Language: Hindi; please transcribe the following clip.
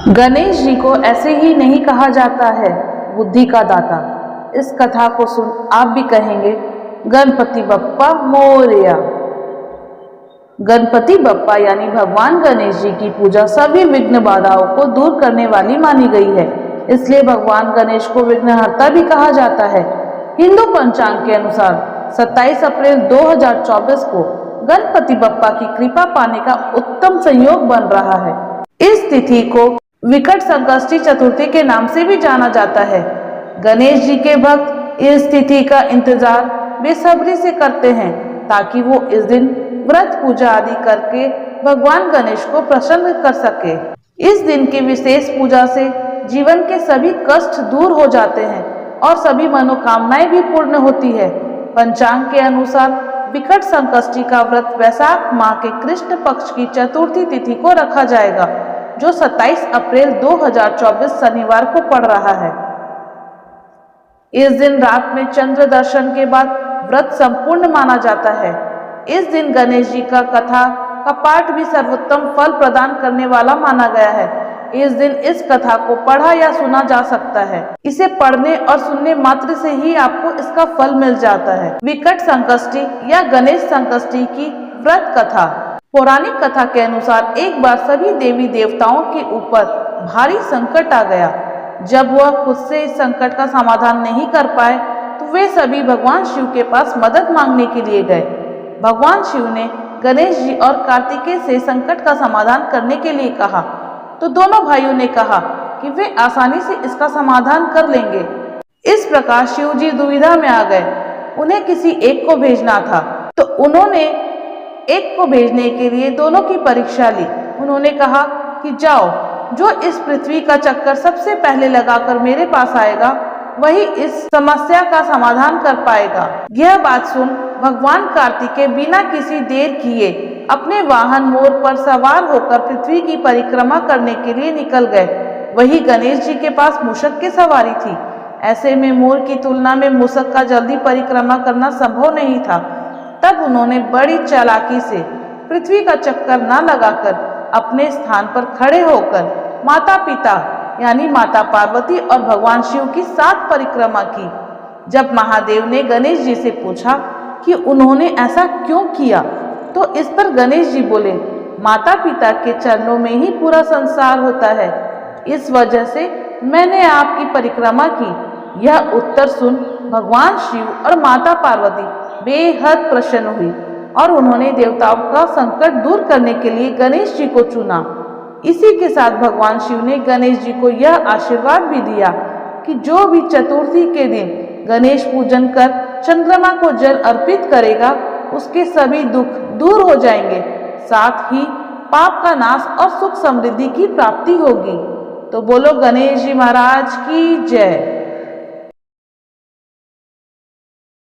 गणेश जी को ऐसे ही नहीं कहा जाता है बुद्धि का दाता। इस कथा को सुन आप भी कहेंगे गणपति बप्पा मोरया। गणपति बप्पा यानी भगवान गणेश जी की पूजा सभी विघ्न बाधाओं को दूर करने वाली मानी गई है, इसलिए भगवान गणेश को विघ्नहर्ता भी कहा जाता है। हिंदू पंचांग के अनुसार 27 अप्रैल 2024 को गणपति बप्पा की कृपा पाने का उत्तम संयोग बन रहा है। इस तिथि को विकट संकष्टी चतुर्थी के नाम से भी जाना जाता है। गणेश जी के भक्त इस तिथि का इंतजार बेसब्री से करते हैं ताकि वो इस दिन व्रत पूजा आदि करके भगवान गणेश को प्रसन्न कर सके। इस दिन की विशेष पूजा से जीवन के सभी कष्ट दूर हो जाते हैं और सभी मनोकामनाएं भी पूर्ण होती है। पंचांग के अनुसार विकट संकष्टी का व्रत वैशाख माह के कृष्ण पक्ष की चतुर्थी तिथि को रखा जाएगा, जो 27 अप्रैल 2024 शनिवार को पड़ रहा है। इस दिन रात में चंद्र दर्शन के बाद व्रत संपूर्ण माना जाता है। इस दिन गणेश जी का कथा का पाठ भी सर्वोत्तम फल प्रदान करने वाला माना गया है। इस दिन इस कथा को पढ़ा या सुना जा सकता है। इसे पढ़ने और सुनने मात्र से ही आपको इसका फल मिल जाता है। विकट संकष्टी या गणेश संकष्टी की व्रत कथा। पौराणिक कथा के अनुसार एक बार सभी देवी देवताओं के ऊपर भारी संकट आ गया। जब वह खुद से इस संकट का समाधान नहीं कर पाए तो वे सभी भगवान शिव के पास मदद मांगने के लिए गए। भगवान शिव ने गणेश जी और कार्तिकेय से संकट का समाधान करने के लिए कहा, तो दोनों भाइयों ने कहा कि वे आसानी से इसका समाधान कर लेंगे। इस प्रकार शिव जी दुविधा में आ गए। उन्हें किसी एक को भेजना था, तो उन्होंने एक को भेजने के लिए दोनों की परीक्षा ली। उन्होंने कहा कि जाओ, जो इस पृथ्वी का चक्कर सबसे पहले लगाकर मेरे पास आएगा वही इस समस्या का समाधान कर पाएगा। यह बात सुन भगवान कार्तिकेय बिना किसी देर किए अपने वाहन मोर पर सवार होकर पृथ्वी की परिक्रमा करने के लिए निकल गए। वही गणेश जी के पास मूषक की सवारी थी। ऐसे में मोर की तुलना में मूषक का जल्दी परिक्रमा करना संभव नहीं था। तब उन्होंने बड़ी चालाकी से पृथ्वी का चक्कर न लगाकर अपने स्थान पर खड़े होकर माता पिता यानी माता पार्वती और भगवान शिव की 7 परिक्रमा की। जब महादेव ने गणेश जी से पूछा कि उन्होंने ऐसा क्यों किया, तो इस पर गणेश जी बोले, माता पिता के चरणों में ही पूरा संसार होता है, इस वजह से मैंने आपकी परिक्रमा की। यह उत्तर सुन भगवान शिव और माता पार्वती बेहद प्रसन्न हुई और उन्होंने देवताओं का संकट दूर करने के लिए गणेश जी को चुना। इसी के साथ भगवान शिव ने गणेश जी को यह आशीर्वाद भी दिया कि जो भी चतुर्थी के दिन गणेश पूजन कर चंद्रमा को जल अर्पित करेगा उसके सभी दुख दूर हो जाएंगे, साथ ही पाप का नाश और सुख समृद्धि की प्राप्ति होगी। तो बोलो गणेश जी महाराज की जय।